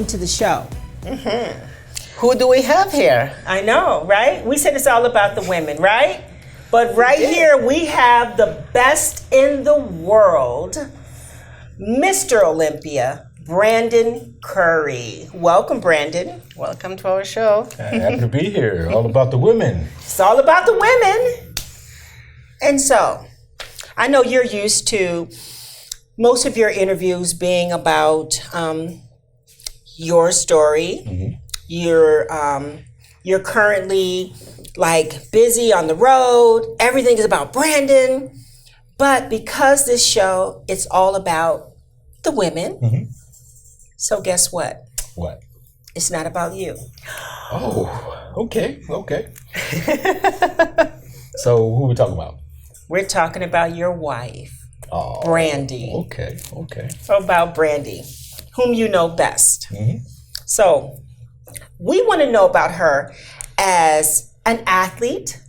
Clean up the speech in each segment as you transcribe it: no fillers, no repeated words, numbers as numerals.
welcome to the show. Who do we have here? I know, right? We said it's all about the women, right? But right here we have the best in the world, Mr. Olympia, Brandon Curry. Welcome, Brandon. Welcome to our show. Happy to be here. All about the women. It's all about the women. And so, I know you're used to most of your interviews being about your story. You're currently like busy on the road. Everything is about Brandon. But because this show, it's all about the women. So guess what? What? It's not about you. Oh, okay. So who are we talking about? We're talking about your wife, Oh, Brandy. Okay. About Brandy, whom you know best. So we want to know about her as an athlete,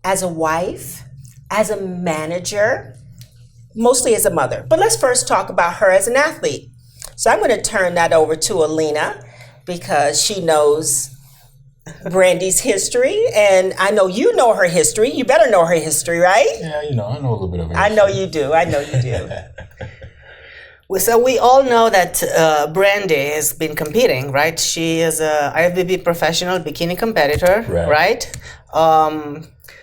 as a wife, as a manager, mostly as a mother. But let's first talk about her as an athlete. So I'm going to turn that over to Alina because she knows Brandy's history, and I know you know her history. You better know her history, right? Yeah, I know a little bit of it. I know you do. So we all know that Brandy has been competing, right? She is a IFBB professional bikini competitor, right?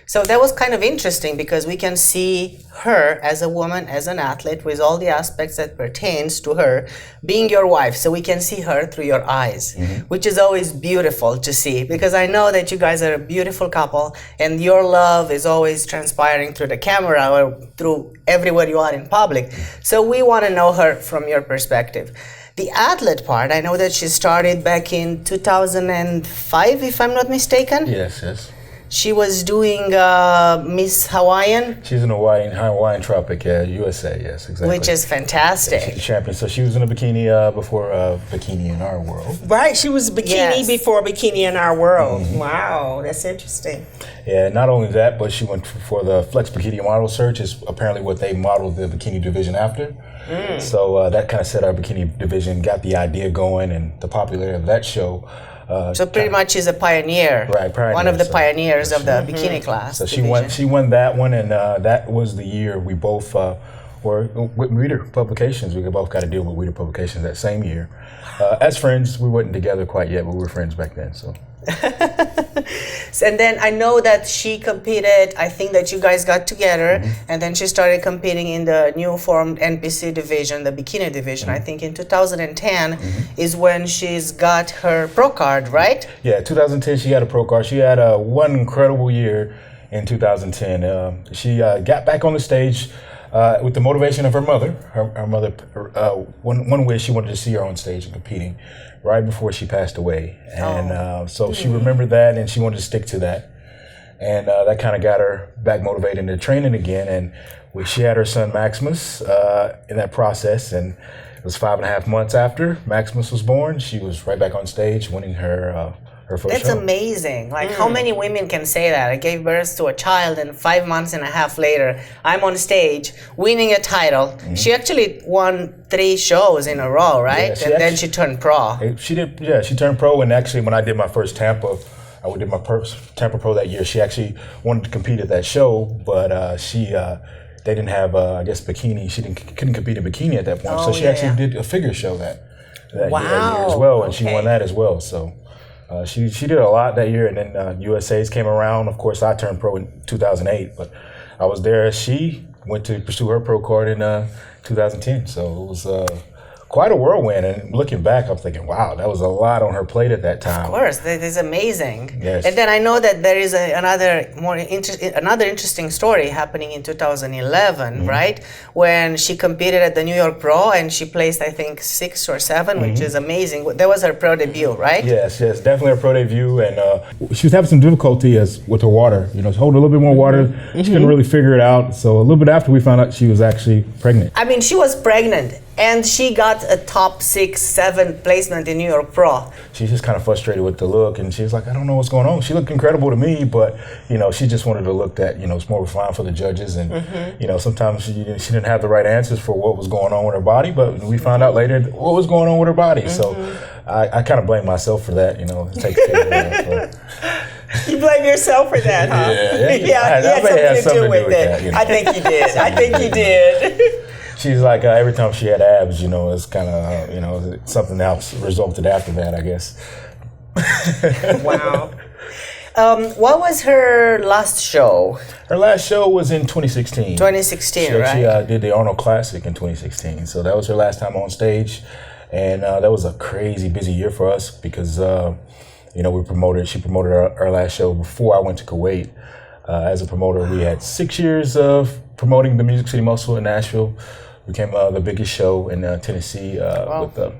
So that was kind of interesting because we can see her as a woman, as an athlete, with all the aspects that pertains to her being your wife. So we can see her through your eyes, which is always beautiful to see, because I know that you guys are a beautiful couple and your love is always transpiring through the camera or through everywhere you are in public. So we want to know her from your perspective. The athlete part, I know that she started back in 2005, if I'm not mistaken. Yes. She was doing Miss Hawaiian. She's in Hawaiian Tropic, USA, yes, exactly. Which is fantastic. She's a champion. So she was in a bikini before bikini in our world. Right, she was bikini before bikini in our world. Wow, that's interesting. Yeah, not only that, but she went for the Flex Bikini Model Search, is apparently what they modeled the bikini division after. So that kind of set our bikini division, got the idea going, and the popularity of that show. So pretty much she's a pioneer, one of the pioneers of the bikini class. So she won that one, and that was the year we both were with Reader Publications. We both got a deal with Reader Publications that same year. As friends, we weren't together quite yet, but we were friends back then. So. And then I know that she competed, I think that you guys got together, and then she started competing in the new formed NPC division, the bikini division. I think in 2010 is when she's got her pro card, right? Yeah, 2010 she got a pro card. She had one incredible year in 2010. She got back on the stage with the motivation of her mother. Her mother, one way she wanted to see her on stage and competing right before she passed away. And so she remembered that, and she wanted to stick to that. And that kind of got her back motivated into training again. And she had her son Maximus in that process. And it was 5.5 months after Maximus was born, she was right back on stage winning her first That's show. Amazing. Like how many women can say that? I gave birth to a child and 5.5 months later, I'm on stage winning a title. She actually won 3 shows in a row, right? Yeah, then she turned pro. She did, yeah, she turned pro, and actually when I did my first Tampa, I did my first Tampa Pro that year, she actually wanted to compete at that show, but they didn't have, I guess, bikini. She couldn't compete in bikini at that point, so she actually did a figure show that year as well, and she won that as well, so. She did a lot that year, and then USA's came around. Of course, I turned pro in 2008, but I was there as she went to pursue her pro card in 2010. So it was quite a whirlwind. And looking back, I'm thinking, wow, that was a lot on her plate at that time. Of course, that is amazing. Yes. And then I know that there is another interesting story happening in 2011, right? When she competed at the New York Pro and she placed, I think, 6 or 7, which is amazing. That was her pro debut, right? Yes, definitely her pro debut. And she was having some difficulty with her water. Holding a little bit more water. She couldn't really figure it out. So a little bit after we found out she was actually pregnant. I mean, she was pregnant. And she got a top 6, 7 placement in New York Pro. She's just kind of frustrated with the look, and she's like, I don't know what's going on. She looked incredible to me, but she just wanted to look that it's more refined for the judges, and sometimes she didn't have the right answers for what was going on with her body. But we found out later what was going on with her body. So I kind of blame myself for that. You know, it takes care of that. You blame yourself for that, huh? Yeah, you had something to do with it. That, you know? I think you did. I think you did. She's like, every time she had abs, you know, it's kind of, you know, something else resulted after that, I guess. Wow. What was her last show? Her last show was in 2016. 2016, right? She did the Arnold Classic in 2016. So that was her last time on stage. And that was a crazy busy year for us because, you know, she promoted our last show before I went to Kuwait. As a promoter, we had 6 years of promoting the Music City Muscle in Nashville. Became the biggest show in Tennessee with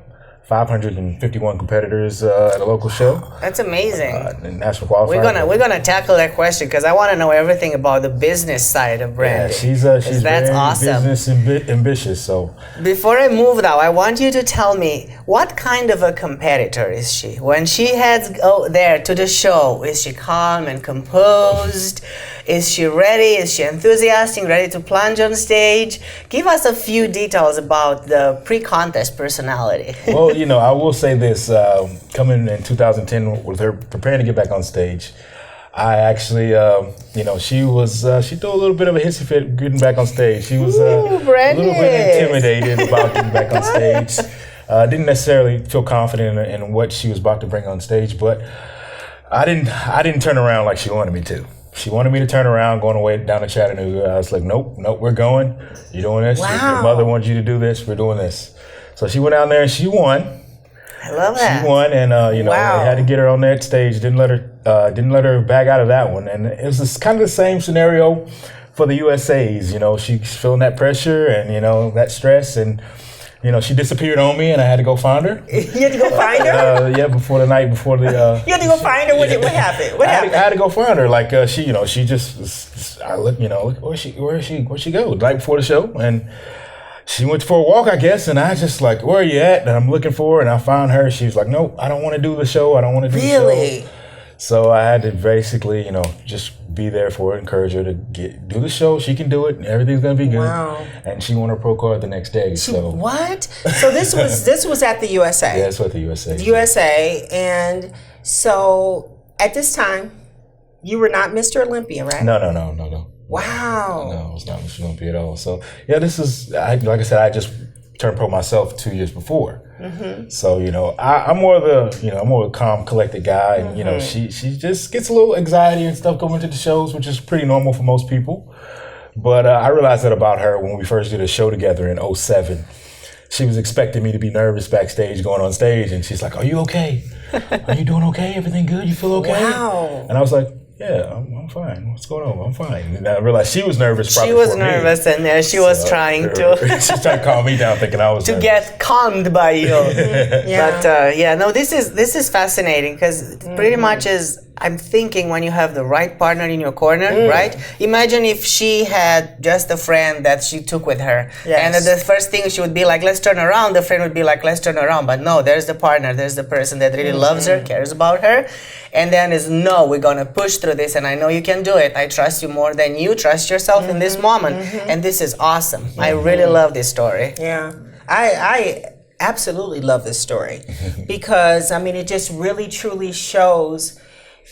551 competitors at a local show. That's amazing. National qualifier. We're gonna tackle that question because I want to know everything about the business side of Brandy. Yeah, she's that's very awesome. business ambitious. So before I move now, I want you to tell me what kind of a competitor is she? When she heads there to the show, is she calm and composed? Is she ready? Is she enthusiastic, ready to plunge on stage? Give us a few details about the pre-contest personality. Well, you know, I will say this, coming in 2010 with her preparing to get back on stage, I actually, you know, she threw a little bit of a hissy fit getting back on stage. She was a little bit intimidated about getting back on stage. Didn't necessarily feel confident in what she was about to bring on stage, but I didn't turn around like she wanted me to. She wanted me to turn around, going away down to Chattanooga. I was like, nope, we're going. You're doing this. Wow. Your mother wants you to do this. We're doing this. So she went out there and she won. I love that. She won, and you know, I had to get her on that stage. Didn't let her back out of that one. And it was kind of the same scenario for the USAs. You know, she's feeling that pressure and you know that stress, and you know she disappeared on me, and I had to go find her. You had to go find her? Yeah, before the night before the. You had to go find her. What happened? What happened? I had to go find her. Like she, you know, she just. I look, you know, where'd she go? The night before the show, and. She went for a walk, I guess, and I just like, where are you at? And I'm looking for her, and I found her. She was like, nope, I don't want to do the show. I don't want to do the show. Really? So I had to basically, you know, just be there for her, encourage her to do the show. She can do it, and everything's gonna be good. Wow. And she won her pro card the next day. What? So this was at the USA. Yeah, it's at the USA. The USA, and so at this time, you were not Mr. Olympia, right? No. Wow. No, it's not Mr. Olympia at all. So yeah, this is like I said, I just turned pro myself 2 years before. Mm-hmm. So you know, I'm more of a calm, collected guy, and you know, she just gets a little anxiety and stuff going to the shows, which is pretty normal for most people. But I realized that about her when we first did a show together in 2007. She was expecting me to be nervous backstage, going on stage, and she's like, "Are you okay? Are you doing okay? Everything good? You feel okay?" Wow. And I was like, yeah, I'm fine. What's going on? I'm fine. And I realized she was nervous. She was nervous, and she was trying to. She's trying to calm me down, thinking I was to nervous. get calmed by you. Yeah. But no, this is fascinating because pretty much is. I'm thinking when you have the right partner in your corner, right? Imagine if she had just a friend that she took with her. Yes. And the first thing she would be like, let's turn around. The friend would be like, let's turn around. But no, there's the partner. There's the person that really loves her, cares about her. And then is, no, we're going to push through this. And I know you can do it. I trust you more than you trust yourself in this moment. And this is awesome. I really love this story. Yeah. I absolutely love this story because, I mean, it just really, truly shows,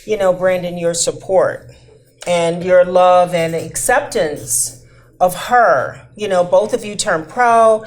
you know, Brandon, your support and your love and acceptance of her. You know, both of you turned pro,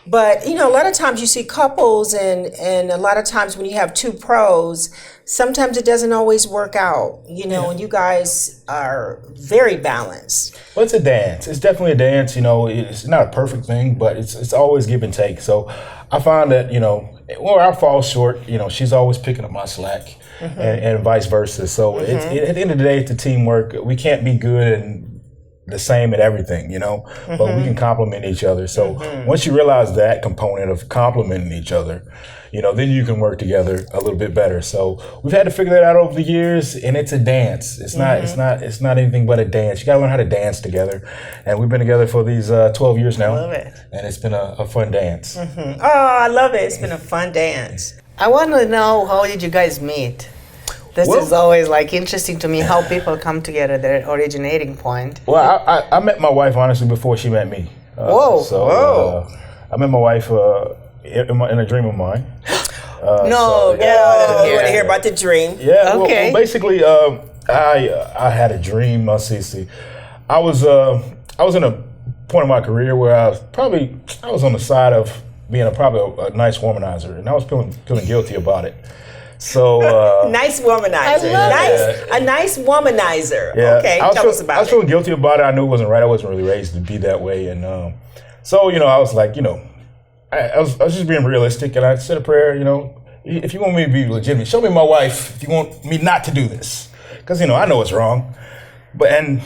but, you know, a lot of times you see couples and a lot of times when you have two pros, sometimes it doesn't always work out, you know, and you guys are very balanced. Well, it's a dance. It's definitely a dance. You know, it's not a perfect thing, but it's always give and take. So I find that, you know, where I fall short, you know, she's always picking up my slack and vice versa. So at the end of the day, it's a teamwork. We can't be good and the same at everything, you know, but we can complement each other. So once you realize that component of complementing each other, you know, then you can work together a little bit better. So we've had to figure that out over the years, and it's a dance. It's not anything but a dance. You got to learn how to dance together, and we've been together for these 12 years now. I love it. And it's been a fun dance. Oh, I love it. It's been a fun dance. I want to know, how did you guys meet? This is always like interesting to me, how people come together, their originating point. Well, I met my wife honestly before she met me. Whoa! I met my wife in a dream of mine. No, yeah. You want to hear about the dream? Yeah. Okay. Well, basically, I had a dream. See. I was in a point of my career where I was on the side of being probably a nice womanizer, and I was feeling guilty about it. So nice womanizer. A nice womanizer. Yeah, Okay, tell us about it. I was feeling guilty about it. I knew it wasn't right. I wasn't really raised to be that way, and so I was like, I was just being realistic, and I said a prayer. If you want me to be legitimate, show me my wife. If you want me not to do this, because I know it's wrong. And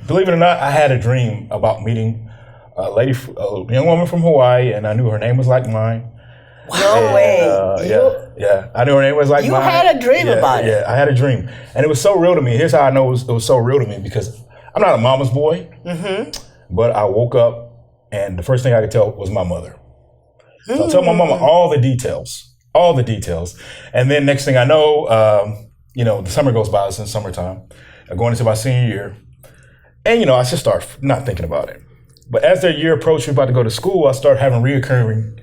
believe it or not, I had a dream about meeting a young woman from Hawaii, and I knew her name was like mine. No way. Yeah. I knew her name was like mine. You had a dream about it. Yeah, I had a dream. And it was so real to me. Here's how I know it was so real to me, because I'm not a mama's boy, but I woke up and the first thing I could tell was my mother. So I tell my mama all the details. And then next thing I know, the summer goes by, it's in summertime. I'm going into my senior year. And, I just start not thinking about it. But as that year approached, we're about to go to school, I start having reoccurring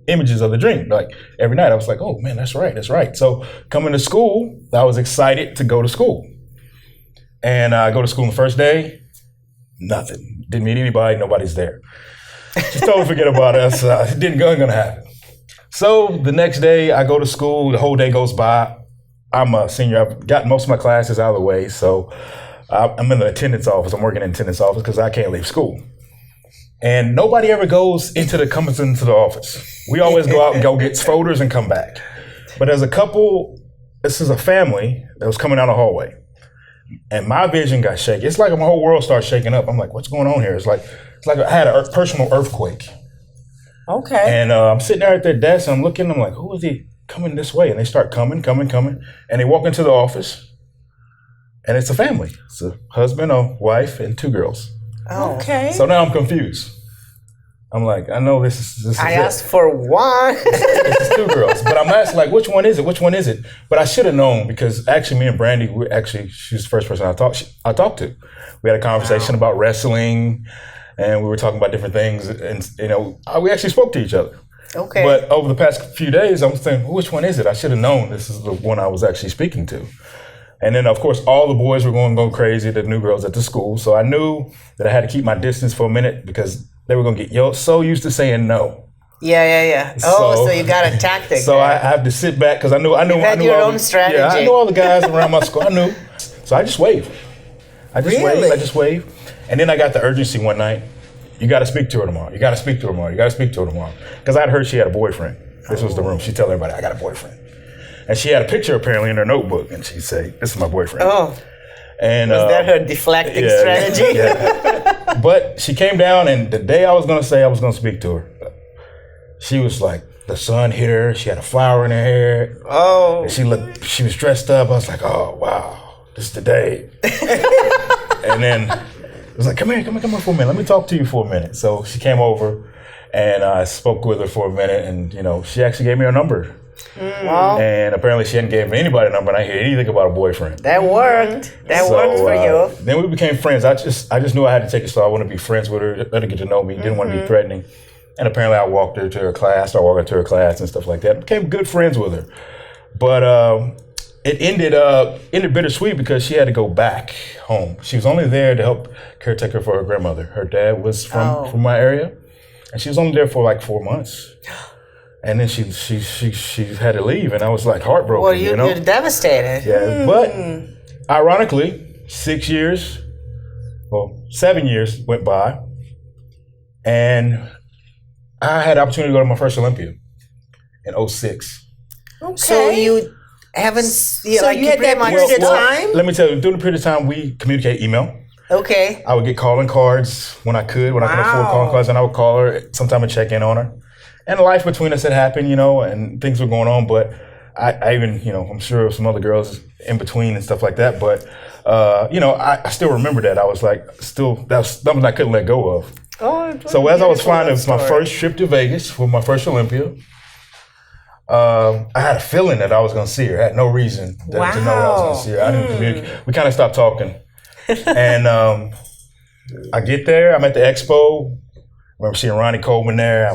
images of the dream. Like every night I was like, oh man, that's right. So coming to school, I was excited to go to school. And I go to school the first day, nothing. Didn't meet anybody, nobody's there. Just totally forget about us. It wasn't gonna happen. So the next day I go to school, the whole day goes by. I'm a senior, I've got most of my classes out of the way. So I'm in the attendance office, I'm working in the attendance office because I can't leave school. And nobody ever comes into the office. We always go out and go get folders and come back. But there's a couple, this is a family that was coming down the hallway. And my vision got shaky. It's like my whole world started shaking up. I'm like, what's going on here? It's like I had a personal earthquake. Okay. And I'm sitting there at their desk and I'm looking, I'm like, who is he coming this way? And they start coming. And they walk into the office and it's a family. It's a husband, a wife, and 2 girls. Oh. Okay. So now I'm confused. I'm like, I know this is I asked for one. It's 2 girls. But I'm asking, like, which one is it? But I should have known, because actually me and Brandy, she's the first person I talked to. We had a conversation about wrestling, and we were talking about different things, and we actually spoke to each other. Okay. But over the past few days, I'm thinking, which one is it? I should have known this is the one I was actually speaking to. And then, of course, all the boys were going to go crazy, the new girls at the school. So I knew that I had to keep my distance for a minute, because they were going to get so used to saying no. Yeah. Oh, so you got a tactic. So I have to sit back, because I knew you had your own strategy. Yeah, I knew all the guys around my school. I knew. So I just waved. I just waved. And then I got the urgency one night. You got to speak to her tomorrow. Because I had heard she had a boyfriend. This was the room. She'd tell everybody, I got a boyfriend. And she had a picture apparently in her notebook, and she'd say, this is my boyfriend. Oh. And was that her deflecting strategy? Yeah. But she came down, and the day I was going to speak to her, she was like, the sun hit her. She had a flower in her hair. Oh. And she was dressed up. I was like, oh, wow, this is the day. And then it was like, come here for a minute. Let me talk to you for a minute. So she came over, and I spoke with her for a minute, and, she actually gave me her number. Wow. And apparently she hadn't given anybody a number, and I didn't hear anything about a boyfriend. That worked. That worked for you. Then we became friends. I just knew I had to take it, so I wanted to be friends with her, let her get to know me, didn't want to be threatening. And apparently I walked her to her class, and stuff like that. Became good friends with her. But it ended bittersweet, because she had to go back home. She was only there to help caretaker for her grandmother. Her dad was from my area, and she was only there for like 4 months. And then she had to leave, and I was like heartbroken. Well, you're devastated. Yeah, but ironically, 7 years went by, and I had the opportunity to go to my first Olympia in 2006. Okay. So you haven't... you had that period of time? Let me tell you, during the period of time, we communicate email. Okay. I would get calling cards when I could afford calling cards, and I would call her sometime and check in on her. And life between us had happened, and things were going on, but I even, I'm sure some other girls in between and stuff like that, but, I still remember that. I was like, that's something I couldn't let go of. Oh, so as I was flying, it was my first trip to Vegas for my first Olympia. I had a feeling that I was going to see her. I had no reason to know that I was going to see her. I didn't communicate. We kind of stopped talking. And I get there. I'm at the expo. I remember seeing Ronnie Coleman there.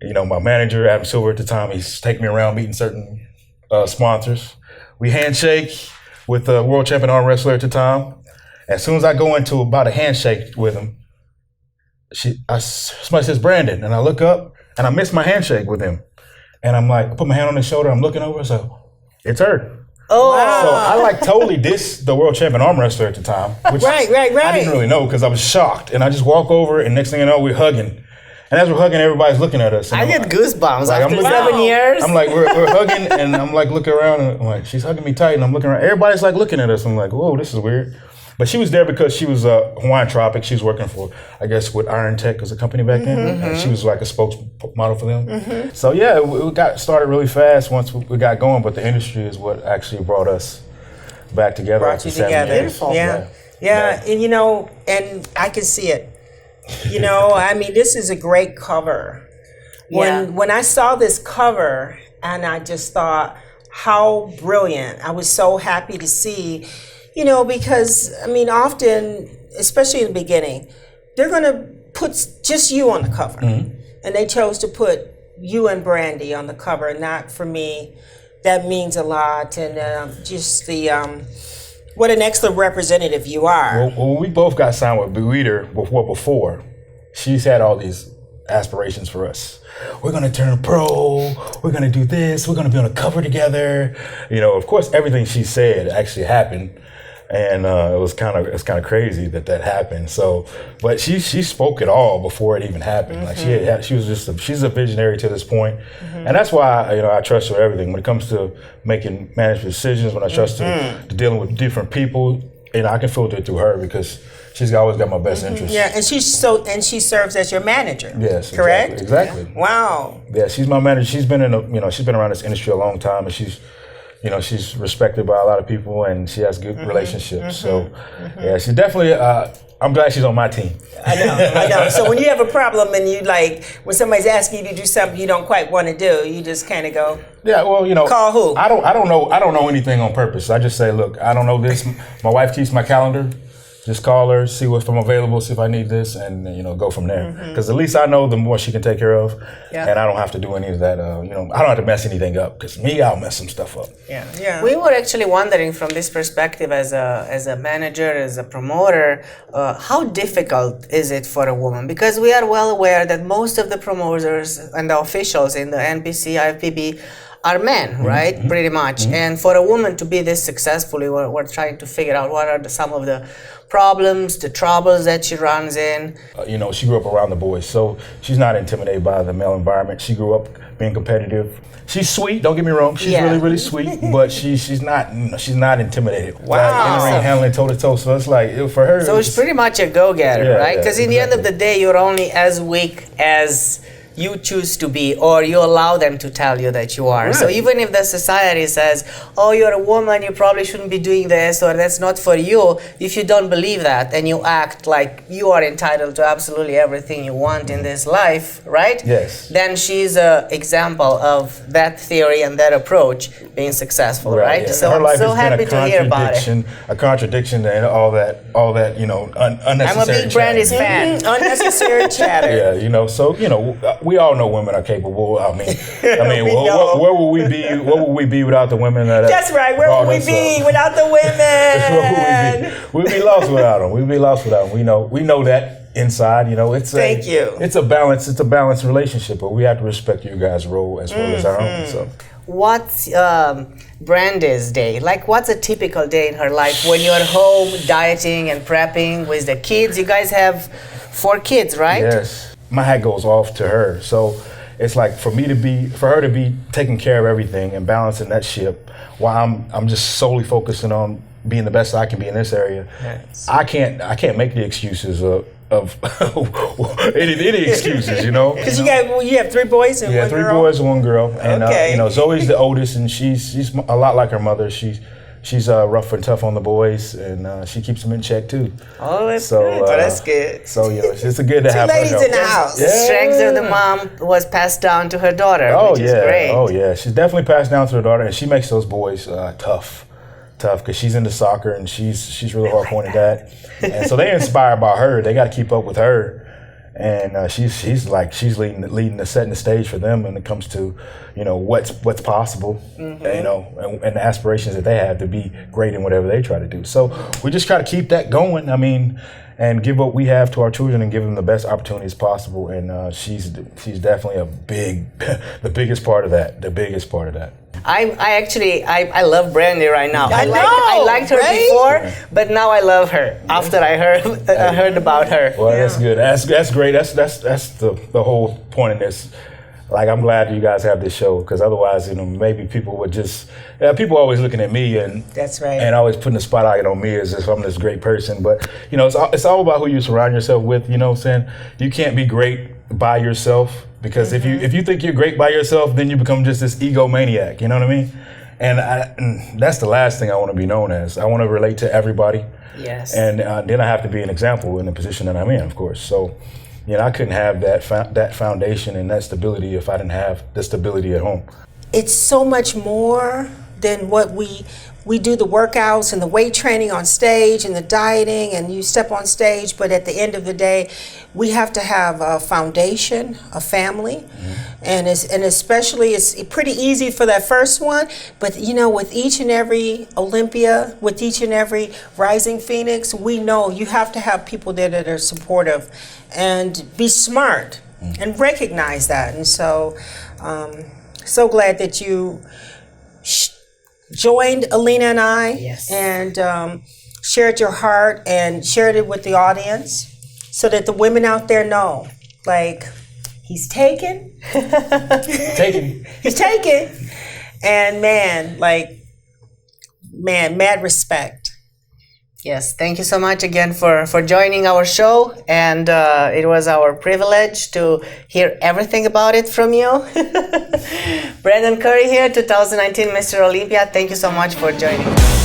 You know, my manager, Adam Silver at the time, he's taking me around meeting certain sponsors. We handshake with the world champion arm wrestler at the time. As soon as I go into about a handshake with him, somebody says Brandon, and I look up and I miss my handshake with him. And I'm like, I put my hand on his shoulder, I'm looking over, so it's her. Oh, wow. So I like totally dissed the world champion arm wrestler at the time. Which right. I didn't really know because I was shocked. And I just walk over and next thing you know, we're hugging. And as we're hugging, everybody's looking at us. I get goosebumps like, after 7 years. I'm like, we're hugging and I'm like looking around and I'm like, she's hugging me tight and I'm looking around. Everybody's like looking at us. I'm like, whoa, this is weird. But she was there because she was Hawaiian Tropic. She was working for, I guess, with Iron Tech as a company back then. And she was like a spokesmodel for them. So yeah, we got started really fast once we got going. But the industry is what actually brought us back together. Brought you together. Beautiful. Yeah. And you know, and I can see it. You know, I mean, this is a great cover. When I saw this cover, and I just thought, how brilliant. I was so happy to see, you know, because, I mean, often, especially in the beginning, they're going to put just you on the cover. And they chose to put you and Brandy on the cover, and that, for me, that means a lot. And just the... what an excellent representative you are. Well, we both got signed with Bueter before. She's had all these aspirations for us. We're going to turn pro. We're going to do this. We're going to be on a cover together. You know, of course, everything she said actually happened. And it's kind of crazy that happened. So, but she spoke it all before it even happened. Like she's a visionary to this point, and that's why I trust her with everything. When it comes to making management decisions, when I trust her to dealing with different people, I can filter it through her because she's always got my best interest. Yeah, and she serves as your manager. Yes, correct. Exactly. Wow. Yeah, she's my manager. She's been she's been around this industry a long time, and she's respected by a lot of people, and she has good relationships. So, yeah, she definitely. I'm glad she's on my team. I know. So when you have a problem and you when somebody's asking you to do something you don't quite want to do, you just kind of go. Yeah, well, call who? I don't know anything on purpose. I just say, look, I don't know this. My wife keeps my calendar. Just call her, see if I'm available, see if I need this, and go from there. Because at least I know the more she can take care of, and I don't have to do any of that. I don't have to mess anything up. Because I'll mess some stuff up. Yeah. We were actually wondering from this perspective, as a manager, as a promoter, how difficult is it for a woman? Because we are well aware that most of the promoters and the officials in the NPC, IFBB are men, right? Pretty much. And for a woman to be this successful, we're trying to figure out what are some of the problems, the troubles that she runs in. She grew up around the boys, so she's not intimidated by the male environment. She grew up being competitive. She's sweet, don't get me wrong. She's really, really sweet, but she's not intimidated. Wow. Like, handling toe-to-toe, so it's like, for her. So it's pretty much a go-getter, right? Because in the end of the day, you're only as weak as you choose to be, or you allow them to tell you that you are. Right. So even if the society says, oh, you're a woman, you probably shouldn't be doing this, or that's not for you, if you don't believe that and you act like you are entitled to absolutely everything you want in this life, right? Yes. Then she's an example of that theory and that approach being successful, right? Yeah. So her life I'm so happy to hear about it. A contradiction to all that, unnecessary I'm a big Brandy's fan. Unnecessary chatter. Yeah, so we all know women are capable. I mean, where would we be? What would we be without the women? That's right. Where would we be without the women? We'd be lost without them. We'd be lost without them. We know that inside. Thank you. It's a balance. It's a balanced relationship, but we have to respect you guys' role as well as our own. So. What's Brandy's day? Like, what's a typical day in her life when you're home dieting and prepping with the kids? You guys have 4 kids, right? Yes. My hat goes off to her. So it's like for her to be taking care of everything and balancing that ship while I'm just solely focusing on being the best I can be in this area. Yes. I can't make the excuses of any excuses, Because you have 3 boys and 1 girl? 3 boys and 1 girl. And okay. Zoe's the oldest, and she's a lot like her mother. She's rough and tough on the boys, and she keeps them in check too. Oh, that's good. That's good. So it's good to have 2 ladies in the house. The strength of the mom was passed down to her daughter, which is great. Oh yeah, she's definitely passed down to her daughter, and she makes those boys tough because she's into soccer and she's really hardcore into that, and so they're inspired by her. They got to keep up with her. And she's leading the setting the stage for them when it comes to, you know, what's possible, you know, and the aspirations that they have to be great in whatever they try to do. So we just try to keep that going. I mean, and give what we have to our children and give them the best opportunities possible. And she's definitely the biggest part of that. The biggest part of that. I love Brandy right now. I liked her right? before, but now I love her after I heard about her. Well, that's good. That's great. That's the whole point of this. Like, I'm glad you guys have this show, because otherwise, you know, maybe people would just people are always looking at me and that's right, and always putting the spotlight on me as if I'm this great person. But you know, it's all about who you surround yourself with. You know what I'm saying? You can't be great by yourself, because if you think you're great by yourself, then you become just this egomaniac. You know what I mean? And that's the last thing I want to be known as. I want to relate to everybody. Yes. And then I have to be an example in the position that I'm in, of course. So, you know, I couldn't have that foundation and that stability if I didn't have the stability at home. It's so much more than what we do, the workouts and the weight training on stage and the dieting, and you step on stage, but at the end of the day, we have to have a foundation, a family, and especially it's pretty easy for that first one, but you know, with each and every Olympia, with each and every rising phoenix, we know you have to have people there that are supportive and be smart and recognize that. And so so glad that you joined Alina and I, yes, and shared your heart and shared it with the audience, so that the women out there know, like, he's taken. He's taken. And mad respect. Yes, thank you so much again for joining our show, and it was our privilege to hear everything about it from you. Brandon Curry here, 2019 Mr. Olympia. Thank you so much for joining us.